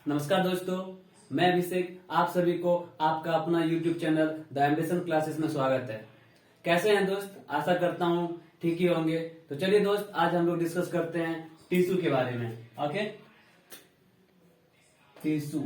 नमस्कार दोस्तों, मैं अभिषेक। आप सभी को आपका अपना YouTube channel the ambition classes में स्वागत है। कैसे हैं दोस्त? आशा करता हूँ ठीक ही होंगे। तो चलिए दोस्त, आज हम लोग डिस्कस करते हैं टिश्यू के बारे में। ओके, टिश्यू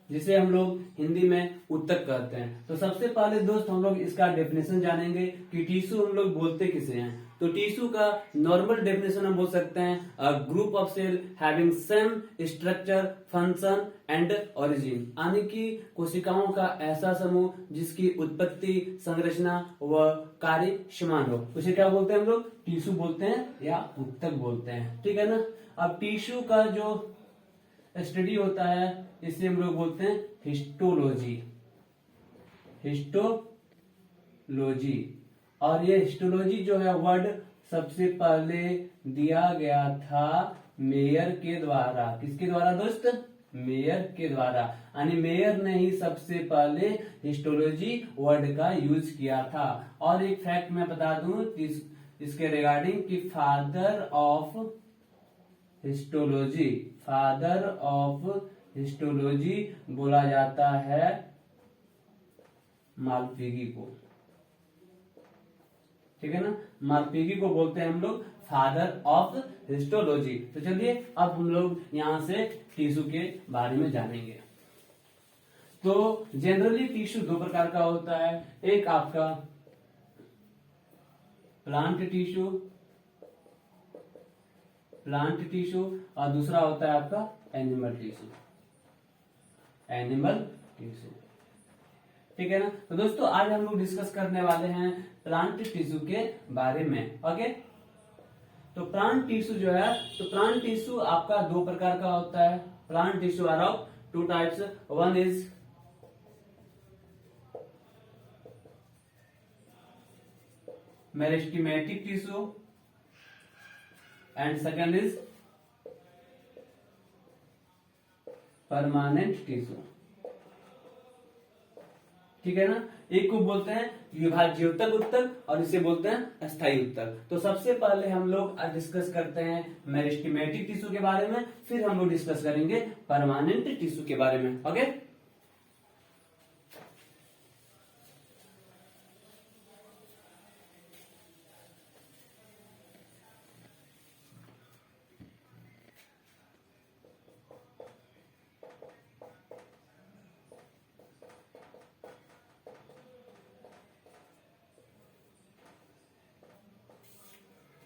जिसे हम लोग हिंदी में उत्तक कहते हैं। तो सबसे पहले दोस्त हम लोग इसका डेफिनेशन जानेंगे कि टिश्यू हम लोग बोलते किसे हैं। तो टिश्यू का नॉर्मल डेफिनेशन हम बोल सकते हैं a group of cell having same structure, function and origin, यानी कि कोशिकाओं का ऐसा समूह जिसकी उत्पत्ति, संरचना व कार्य समान हो, उसे क्या बोलते हैं हम लोग? टिश्यू बोलते हैं या उत्तक बोलते हैं। ठीक है ना। अब टिश्यू का जो स्टडी होता है इसे हम लोग बोलते हैं हिस्टोलॉजी। हिस्टोलॉजी, और ये हिस्टोलॉजी जो है वर्ड सबसे पहले दिया गया था मेयर के द्वारा। किसके द्वारा दोस्त? मेयर के द्वारा, यानी मेयर ने ही सबसे पहले हिस्टोलॉजी वर्ड का यूज किया था। और एक फैक्ट मैं बता दूं इसके रिगार्डिंग कि फादर ऑफ हिस्टोलॉजी बोला जाता है मालपीगी को। ठीक है ना, मालपीगी को बोलते हैं हम लोग फादर ऑफ हिस्टोलॉजी। तो चलिए अब हम लोग यहां से टिश्यू के बारे में जानेंगे। तो जनरली टिश्यू दो प्रकार का होता है, एक आपका प्लांट टिश्यू और दूसरा होता है आपका एनिमल टिश्यू। ठीक है ना। तो दोस्तों आज हम लोग डिस्कस करने वाले हैं प्लांट टिश्यू के बारे में। ओके, तो प्लांट टिश्यू जो है, तो प्लांट टिश्यू आपका दो प्रकार का होता है। Plant tissue are of two types, one is meristematic tissue and second is permanent tissue. ठीक है ना। एक को बोलते हैं विभाज्य उत्तक और इसे बोलते हैं अस्थायी उत्तक। तो सबसे पहले हम लोग डिस्कस करते हैं मेरिस्टेमेटिक टिश्यू के बारे में, फिर हम लोग डिस्कस करेंगे परमानेंट टिश्यू के बारे में। ओके,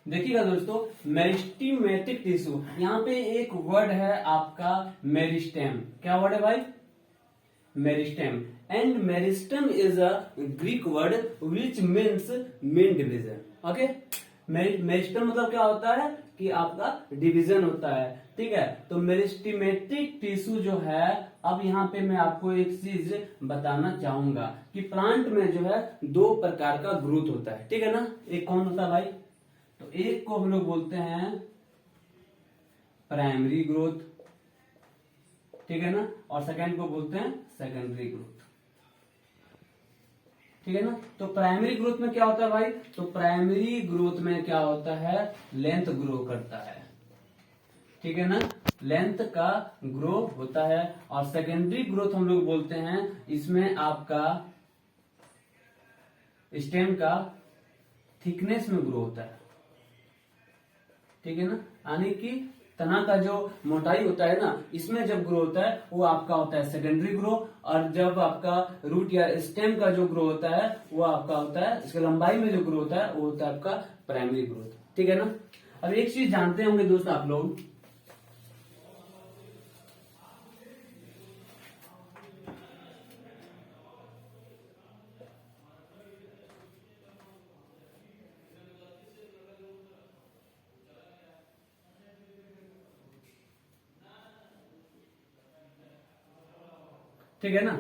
देखिएगा दोस्तों, मेरिस्टेमेटिक टिश्यू, यहाँ पे एक वर्ड है आपका मेरिस्टेम। क्या वर्ड है भाई? Meristem. And meristem is a Greek word which means main division. Okay, meristem मतलब क्या होता है कि आपका डिवीजन होता है। ठीक है, तो मेरिस्टेमेटिक टिश्यू जो है, अब यहाँ पे मैं आपको एक चीज बताना चाहूंगा कि प्लांट में जो है दो प्रकार का ग्रोथ होता है। ठीक है ना। एक कौन होता है भाई? तो एक को हम लोग बोलते हैं प्राइमरी ग्रोथ, ठीक है ना, और सेकेंड को बोलते हैं सेकेंडरी ग्रोथ। ठीक है ना। तो प्राइमरी ग्रोथ में क्या होता है भाई? तो प्राइमरी ग्रोथ में क्या होता है? लेंथ ग्रो करता है। ठीक है ना, लेंथ का ग्रो होता है। और सेकेंडरी ग्रोथ हम लोग बोलते हैं, इसमें आपका स्टेम का थिकनेस में ग्रो होता है। ठीक है ना, यानी कि तना का जो मोटाई होता है ना, इसमें जब ग्रो होता है वो आपका होता है सेकेंडरी ग्रो, और जब आपका रूट या स्टेम का जो ग्रो होता है वो आपका होता है, इसके लंबाई में जो ग्रो होता है वो होता है आपका प्राइमरी ग्रोथ। ठीक है ना। अब एक चीज जानते होंगे दोस्त आप लोग, ठीक है ना,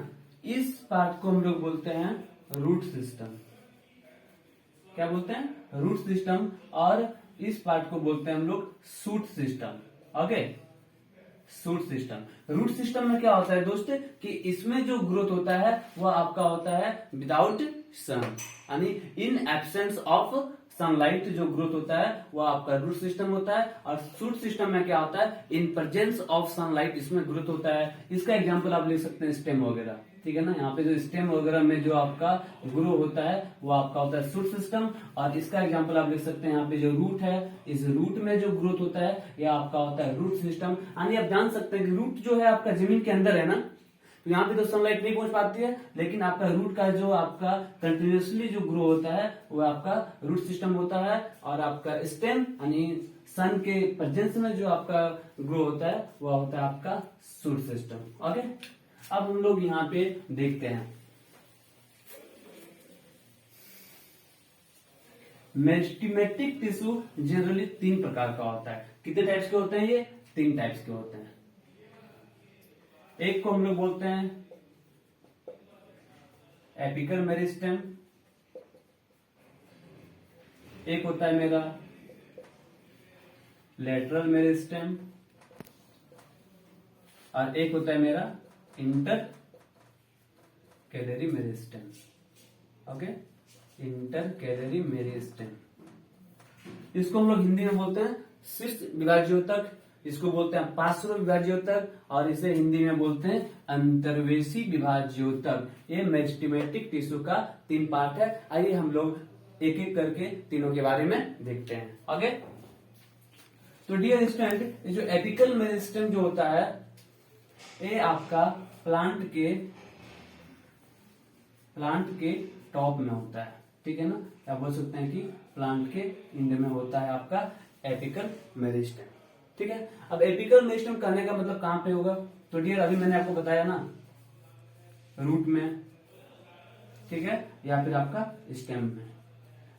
इस पार्ट को हम लोग बोलते हैं रूट सिस्टम। क्या बोलते हैं? Root system. और इस पार्ट को बोलते हैं हम लोग shoot system. Okay, shoot system. Root system में क्या होता है दोस्त कि इसमें जो ग्रोथ होता है वो आपका होता है विदाउट सन, यानी इन एब्सेंस ऑफ सनलाइट जो ग्रोथ होता है वो आपका रूट सिस्टम होता है, और रूट सिस्टम में क्या होता है, इन प्रेजेंस ऑफ सनलाइट इसमें ग्रोथ होता है। इसका एग्जांपल आप ले सकते हैं स्टेम वगैरह, ठीक है ना। यहाँ पे जो स्टेम वगैरह में जो आपका ग्रो होता है वो आपका होता है रूट सिस्टम, और इसका एग्जांपल आप लिख सकते हैं यहाँ पे जो रूट है, इस रूट में जो ग्रोथ होता है ये आपका होता है रूट सिस्टम। यानी आप जान सकते हैं कि रूट जो है आपका जमीन के अंदर है ना, तो यहाँ पे तो सनलाइट नहीं पहुंच पाती है, लेकिन आपका रूट का जो आपका कंटिन्यूसली जो ग्रो होता है वो आपका रूट सिस्टम होता है, और आपका स्टेम यानी सन के प्रेजेंस में जो आपका ग्रो होता है वो होता है आपका रूट सिस्टम। ओके, अब हम लोग यहाँ पे देखते हैं मेरिस्टेमेटिक टिश्यू जनरली 3 प्रकार का होता है। कितने टाइप्स के होते हैं ये? 3 टाइप्स के होते हैं। एक को हम लोग बोलते हैं एपिकल मेरिस्टेम, एक होता है मेरा लेटरल मेरिस्टेम, और एक होता है मेरा inter calorie meristem. Okay, inter calorie meristem, इसको हम लोग हिंदी में बोलते हैं शीर्ष विभाज्योतक, इसको बोलते हैं पार्श्व विभाज्योतक, और इसे हिंदी में बोलते हैं अंतर्वेशी विभाज्योतक। ये मेरिस्टेमेटिक टिश्यू का 3 पार्ट है। आइए हम लोग एक एक करके तीनों के बारे में देखते हैं। ओके, तो डियर स्टूडेंट, ये जो एपिकल मेरिस्टेम जो होता है ये आपका प्लांट के टॉप में होता है, ठीक है ना। आप बोल सकते हैं कि प्लांट के इंड में होता है आपका एपिकल मेरिस्टेम, ठीक है। अब एपिकल मेरिस्टेम कहने का मतलब कहां पे होगा? तो डियर अभी मैंने आपको बताया ना, रूट में, ठीक है, या फिर आपका स्टेम में।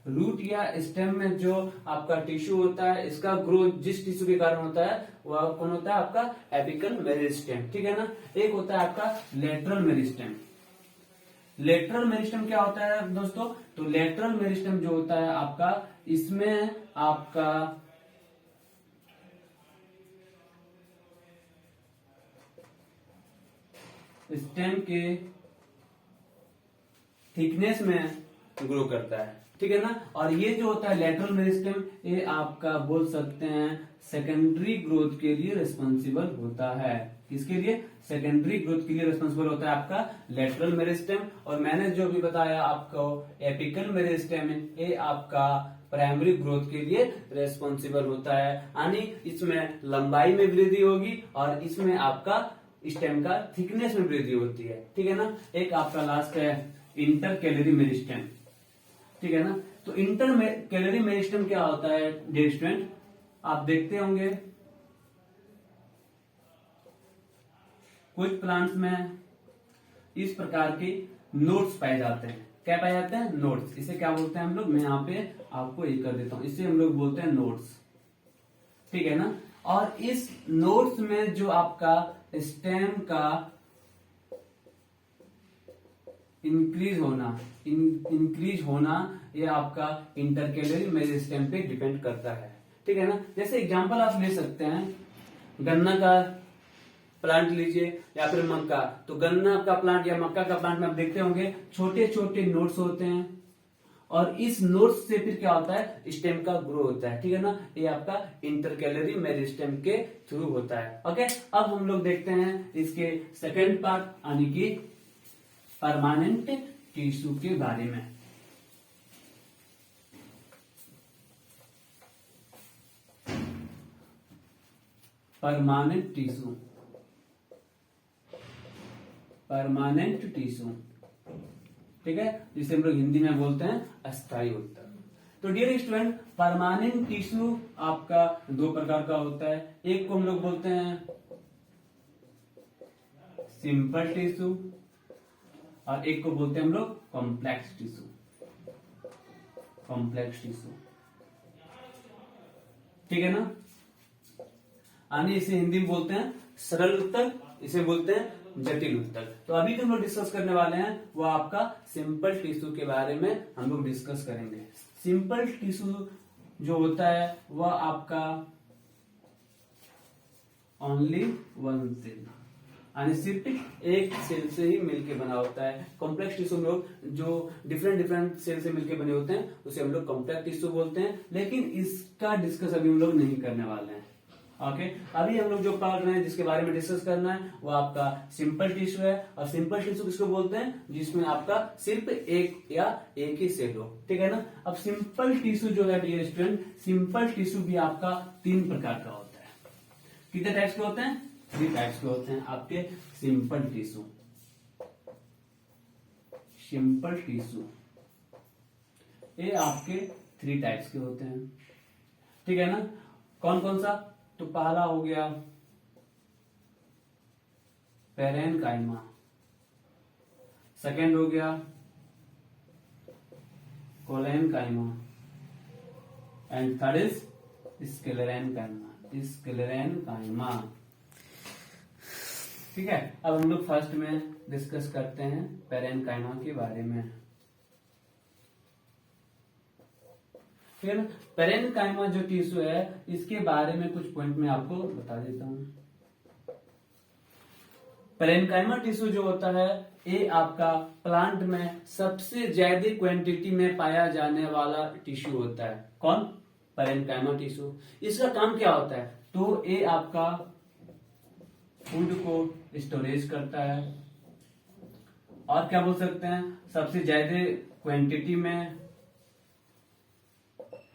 रूट या स्टेम में जो आपका टिश्यू होता है, इसका ग्रोथ जिस टिश्यू के कारण होता है वह कौन होता है? आपका एपिकल मेरिस्टेम, ठीक है ना। एक होता है आपका लेटरल मेरिस्टेम। लेटरल मेरिस्टेम क्या होता है दोस्तों? तो लेटरल मेरिस्टेम जो होता है आपका, इसमें आपका स्टेम के थिकनेस में ग्रो करता है, ठीक है ना। और ये जो होता है लेटरल मेरिस्टेम, ये आपका बोल सकते हैं सेकेंडरी ग्रोथ के लिए रिस्पॉन्सिबल होता है। किसके लिए? सेकेंडरी ग्रोथ के लिए रिस्पॉन्सिबल होता है आपका लेटरल मेरिस्टेम। और मैंने जो भी बताया आपको एपिकल मेरिस्टेम, ये आपका प्राइमरी ग्रोथ के लिए रिस्पॉन्सिबल होता है, यानी इसमें लंबाई में वृद्धि होगी और इसमें आपका स्टेम का थिकनेस में वृद्धि होती है, ठीक है ना। एक आपका लास्ट है इंटर कैलरी मेरिस्टेम, ठीक है ना। तो इंटर कैलरी मेरिस्टेम क्या होता है डियर स्टूडेंट? आप देखते होंगे कुछ प्लांट्स में इस प्रकार के नोड्स पाए जाते हैं। क्या पाए जाते हैं? नोड्स। इसे क्या बोलते हैं हम लोग? मैं यहाँ पे आपको ये कर देता हूं, इसे हम लोग बोलते हैं नोड्स, ठीक है ना। और इस नोड्स में जो आपका स्टेम का इंक्रीज होना ये आपका इंटरकैलरी मेरिस्टेम पे डिपेंड करता है, ठीक है ना। जैसे एग्जांपल आप ले सकते हैं, गन्ना का प्लांट लीजिए या फिर मक्का। तो गन्ना का प्लांट या मक्का का प्लांट में आप देखते होंगे छोटे छोटे नोड्स होते हैं, और इस नोड्स से फिर क्या होता है? स्टेम का ग्रो होता है, ठीक है ना। ये आपका इंटरकैलरी मेरिस्टेम के थ्रू होता है। ओके, अब हम लोग देखते हैं इसके सेकेंड पार्ट यानी कि परमानेंट टिश्यू के बारे में। परमानेंट टिश्यू, ठीक है, जिसे हम लोग हिंदी में बोलते हैं अस्थायी उत्तक। तो डियर स्टूडेंट, परमानेंट टिश्यू आपका 2 प्रकार का होता है। एक को हम लोग बोलते हैं सिंपल टिश्यू, और एक को बोलते हैं हम लोग कॉम्प्लेक्स टिश्यू। ठीक है ना। यानी इसे हिंदी में बोलते हैं सरल उत्तक, इसे बोलते हैं जटिल उत्तक। तो अभी जो हम लोग डिस्कस करने वाले हैं वो आपका सिंपल टिश्यू के बारे में हम लोग डिस्कस करेंगे। सिंपल टिश्यू जो होता है वह आपका ओनली 1 सेल, यानी सिर्फ एक सेल से ही मिलके बना होता है। कॉम्प्लेक्स टिश्यू हम लोग जो डिफरेंट डिफरेंट सेल से मिलके बने होते हैं उसे हम लोग कॉम्प्लेक्स टिश्यू बोलते हैं, लेकिन इसका डिस्कस अभी हम लोग नहीं करने वाले हैं। ओके, अभी हम लोग जो पढ़ रहे हैं जिसके बारे में डिस्कस करना है वो आपका सिंपल टिश्यू है। और सिंपल टिश्यू किसको बोलते हैं? जिसमें आपका सिर्फ एक या एक ही सेल हो, ठीक है ना। अब सिंपल टिश्यू जो है डियर स्टूडेंट, सिंपल टिश्यू भी आपका 3 प्रकार का होता है। कितने टाइप्स के होते हैं? 3 टाइप्स के होते हैं आपके सिंपल टिश्यू। सिंपल टिश्यू ये आपके 3 टाइप्स के होते हैं, ठीक है ना। कौन कौन सा? तो पहला हो गया पैरेनकाइमा, सेकेंड हो गया collenchyma and third is sclerenchyma. Sclerenchyma, ठीक है। अब हम लोग फर्स्ट में डिस्कस करते हैं पैरेनकाइमा के बारे में। फिर पैरेनकाइमा जो टिश्यू है इसके बारे में कुछ पॉइंट में आपको बता देता हूं। पैरेनकाइमा टिश्यू जो होता है ये आपका प्लांट में सबसे ज्यादा क्वांटिटी में पाया जाने वाला टिश्यू होता है। कौन? Parenchyma tissue. इसका काम क्या होता है? तो ये आपका फूड को स्टोरेज करता है, और क्या बोल सकते हैं, सबसे ज्यादा क्वांटिटी में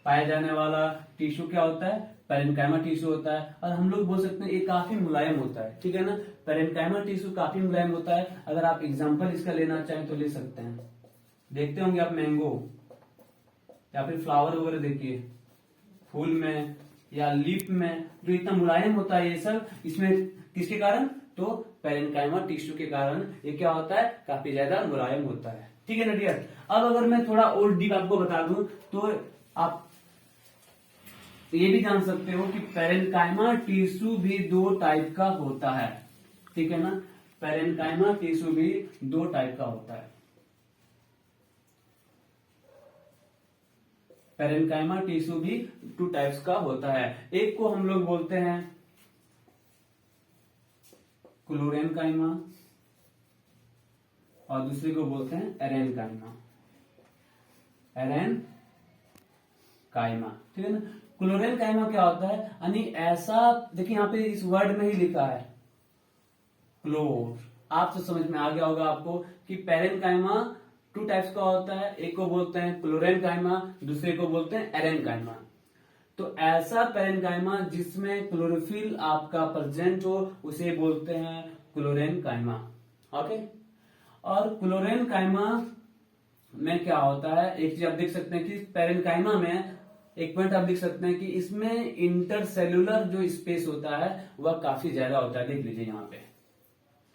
पाया जाने वाला टिश्यू क्या होता है? पैरेनकाइमा टिश्यू होता है। और हम लोग बोल सकते हैं ये काफी मुलायम होता है, ठीक है ना। पैरेनकाइमा टिश्यू काफी मुलायम होता है। अगर आप एग्जांपल इसका लेना चाहें तो ले सकते हैं। देखते होंगे आप मैंगो या फिर फ्लावर वगैरह, देखिए फूल में या लीफ में जो इतना मुलायम होता है ये सब, इसमें किसके कारण? तो पैरेनकाइमा टिश्यू के कारण ये क्या होता है? काफी ज्यादा मुलायम होता है, ठीक है ना डियर। अब अगर मैं थोड़ा और डीप आपको बता दूं तो आप ये भी जान सकते हो कि पैरेनकाइमा टिश्यू भी 2 टाइप का होता है, ठीक है ना। पैरेनकाइमा टिश्यू भी 2 टाइप का होता है। पैरेनकाइमा टिश्यू भी 2 टाइप्स का होता है। एक को हम लोग बोलते हैं क्लोरेनकाइमा और दूसरे को बोलते हैं एरेनकाइमा। एरेनकाइमा, ठीक है ना। क्लोरेनकाइमा क्या होता है? यानी ऐसा, देखिए यहाँ पे इस वर्ड में ही लिखा है क्लोर, आप तो समझ में आ गया होगा आपको कि पैरेनकाइमा 2 टाइप्स का होता है। एक को बोलते हैं क्लोरेनकाइमा, दूसरे को बोलते हैं एरेनकाइमा। तो ऐसा पैरेनकाइमा जिसमें क्लोरोफिल आपका प्रेजेंट हो उसे बोलते हैं क्लोरेनकाइमा, ओके। और क्लोरेनकाइमा में क्या होता है, एक चीज आप देख सकते हैं कि पैरेनकाइमा में एक पॉइंट आप लिख सकते हैं कि इसमें इंटरसेल्यूलर जो स्पेस होता है वह काफी ज्यादा होता है। देख लीजिए यहाँ पे,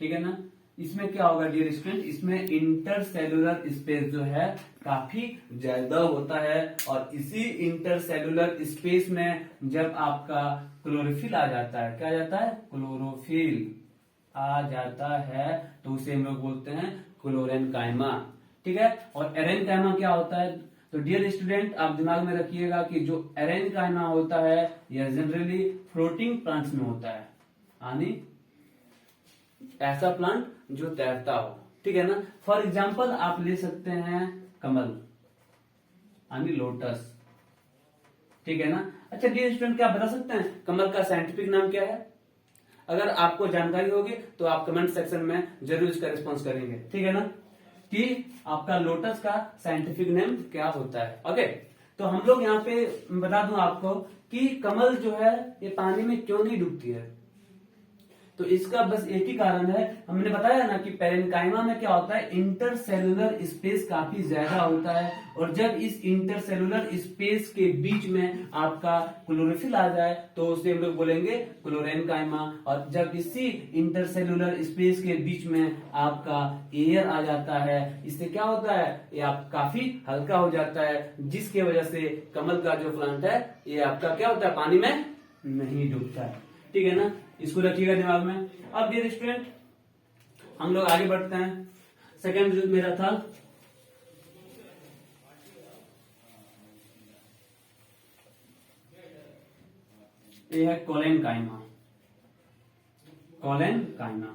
ठीक है ना। इसमें क्या होगा डियर स्टूडेंट? इसमें इंटरसेल्यूलर स्पेस जो है काफी ज्यादा होता है। और इसी इंटरसेल्यूलर स्पेस में जब आपका क्लोरोफिल आ जाता है, क्या आ जाता है? क्लोरोफिल आ जाता है, तो उसे हम लोग बोलते हैं क्लोरेनकाइमा, ठीक है। और एरेनकाइमा क्या होता है? तो डियर स्टूडेंट आप दिमाग में रखिएगा कि जो एरेनकाइमा होता है यह जनरली फ्लोटिंग प्लांट्स में होता है, यानी ऐसा प्लांट जो तैरता हो, ठीक है ना। फॉर एग्जाम्पल आप ले सकते हैं कमल, यानी लोटस, ठीक है ना। अच्छा डियर स्टूडेंट क्या आप बता सकते हैं कमल का साइंटिफिक नाम क्या है? अगर आपको जानकारी होगी तो आप कमेंट सेक्शन में जरूर इसका रिस्पॉन्स करेंगे, ठीक है ना, कि आपका लोटस का साइंटिफिक नेम क्या होता है। ओके, तो हम लोग यहाँ पे बता दूं आपको कि कमल जो है ये पानी में क्यों नहीं डूबती है। तो इसका बस एक ही कारण है, हमने बताया ना कि पैरेनकाइमा में क्या होता है, इंटरसेलुलर स्पेस काफी ज्यादा होता है। और जब इस इंटरसेलुलर स्पेस के बीच में आपका क्लोरोफिल आ जाए तो उसे हम लोग बोलेंगे क्लोरेनकाइमा। और जब इसी इंटरसेलुलर स्पेस के बीच में आपका एयर आ जाता है, इससे क्या होता है, ये आप काफी हल्का हो जाता है, जिसकी वजह से कमल का जो प्लांट है ये आपका क्या होता है, पानी में नहीं डूबता है, ठीक है ना। इसको रखिएगा दिमाग में। अब डियर स्टूडेंट हम लोग आगे बढ़ते हैं। सेकेंड जो मेरा था ये है कोलेनकाइमा। कोलेनकाइमा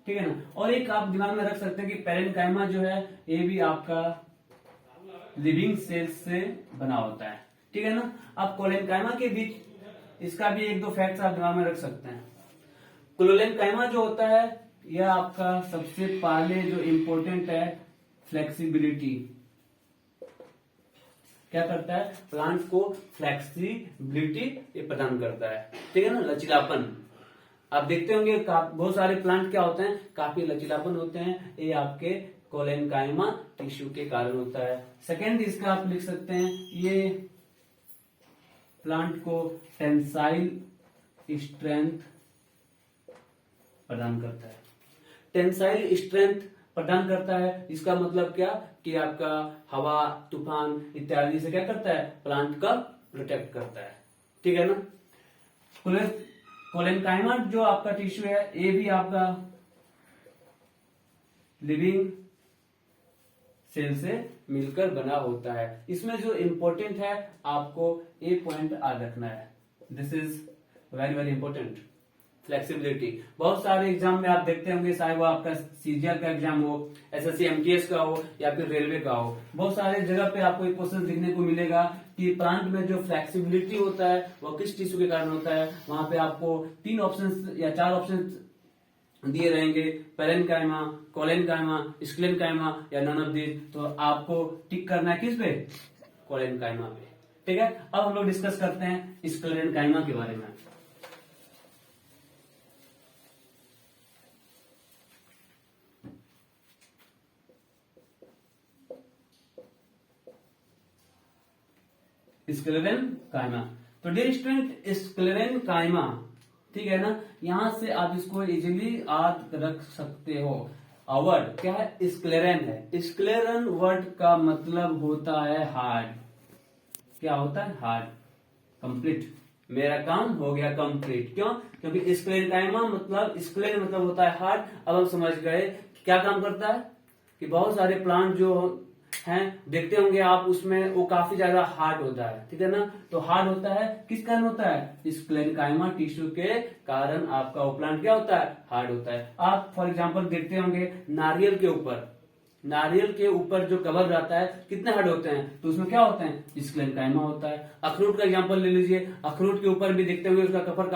ठीक है ना। और एक आप दिमाग में रख सकते हैं कि पैरेन्काइमा जो है ये भी आपका लिविंग सेल्स से बना होता है, ठीक है ना। अब कोलेनकाइमा के बीच इसका भी एक दो फैक्ट्स आप दिमाग में रख सकते हैं। कोलेनकाइमा जो होता है यह आपका सबसे पहले जो इंपॉर्टेंट है फ्लेक्सिबिलिटी, क्या करता है, प्लांट को फ्लेक्सिबिलिटी ये प्रदान करता है, ठीक है ना, लचीलापन। आप देखते होंगे बहुत सारे प्लांट क्या होते हैं, काफी लचीलापन होते हैं, ये आपके कोलेनकाइमा टिश्यू के कारण होता है। सेकेंड इसका आप लिख सकते हैं, ये प्लांट को टेंसाइल स्ट्रेंथ प्रदान करता है। टेंसाइल स्ट्रेंथ प्रदान करता है, इसका मतलब क्या कि आपका हवा, तूफान इत्यादि से क्या करता है, प्लांट का प्रोटेक्ट करता है, ठीक है ना। कोलेनकाइमा जो आपका टिश्यू है ये भी आपका लिविंग सेल से मिलकर बना होता है। इसमें जो इंपॉर्टेंट है आपको ये पॉइंट याद रखना है, this is very very important, flexibility. बहुत सारे एग्जाम में आप देखते होंगे, चाहे वो आपका सीजीएल का एग्जाम हो, एसएससी एमटीएस का हो या फिर रेलवे का हो, बहुत सारे जगह पे आपको एक क्वेश्चन देखने को मिलेगा कि प्लांट में जो फ्लेक्सिबिलिटी होता है वो किस टिश्यू के कारण होता है। वहां पे आपको 3 ऑप्शन या 4 ऑप्शन दिए रहेंगे, पैरेन्काइमा, कोलेनकाइमा, स्क्लेरेन्काइमा या नन ऑफ दिस। तो आपको टिक करना है किस पे, कोलेनकाइमा पे, ठीक है। अब हम लोग डिस्कस करते हैं स्क्लेरेन्काइमा के बारे में। स्क्लेरेन्काइमा, तो डियर स्टूडेंट स्क्लेरेन्काइमा, ठीक है ना, यहां से आप इसको इजीली याद रख सकते हो। वर्ड क्या है, स्क्लेरन है। स्क्लेरन वर्ड का मतलब होता है हार्ड, क्या होता है, हार्ड, कंप्लीट, मेरा काम हो गया कंप्लीट। क्यों, क्योंकि स्क्लेरेन्काइमा मतलब स्क्लेर मतलब होता है हार्ड। अब हम समझ गए क्या काम करता है, कि बहुत सारे प्लांट जो हैं देखते होंगे आप, उसमें वो काफी ज्यादा हार्ड होता है, ठीक है ना। तो हार्ड होता है किस कारण होता है, स्क्लेरेन्काइमा टिश्यू के कारण आपका वो प्लांट क्या होता है, हार्ड होता है। आप फॉर एग्जांपल देखते होंगे नारियल के ऊपर, नारियल के ऊपर जो कवर रहता है कितने हार्ड होते हैं, तो उसमें क्या होते हैं, स्क्लेरेन्काइमा होता है। अखरोट का एग्जाम्पल ले लीजिए, अखरोट के ऊपर भी देखते होंगे उसका कवर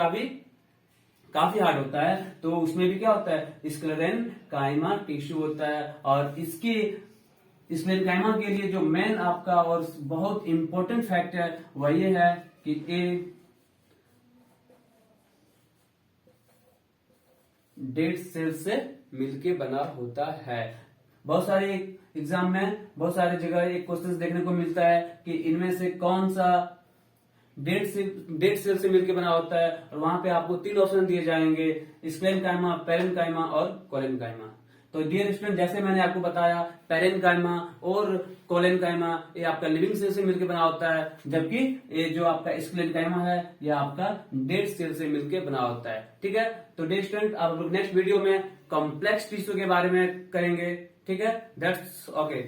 काफी हार्ड होता है, तो उसमें भी क्या होता है, स्क्लेरेन्काइमा टिश्यू होता है। और इसकी स्क्लेरेन्काइमा के लिए जो मेन आपका और बहुत इंपॉर्टेंट फैक्ट है वह ये है कि ए डेड सेल से मिलके बना होता है। बहुत सारे एग्जाम में बहुत सारे जगह एक क्वेश्चन देखने को मिलता है कि इनमें से कौन सा डेड सेल से मिलकर बना होता है, और वहां पे आपको 3 ऑप्शन दिए जाएंगे, स्क्लेरेन्काइमा, पैरेन्काइमा और कोलेनकाइमा। तो डियर स्टूडेंट, जैसे मैंने आपको बताया पैरेन्काइमा और कोलेनकाइमा ये आपका लिविंग सेल से मिलकर बना होता है, जबकि ये जो आपका स्क्लेरेन्काइमा है ये आपका डेड सेल से मिलकर बना होता है, ठीक है। तो डियर स्टूडेंट, अब नेक्स्ट वीडियो में कॉम्प्लेक्स टिश्यू के बारे में करेंगे, ठीक है। That's okay.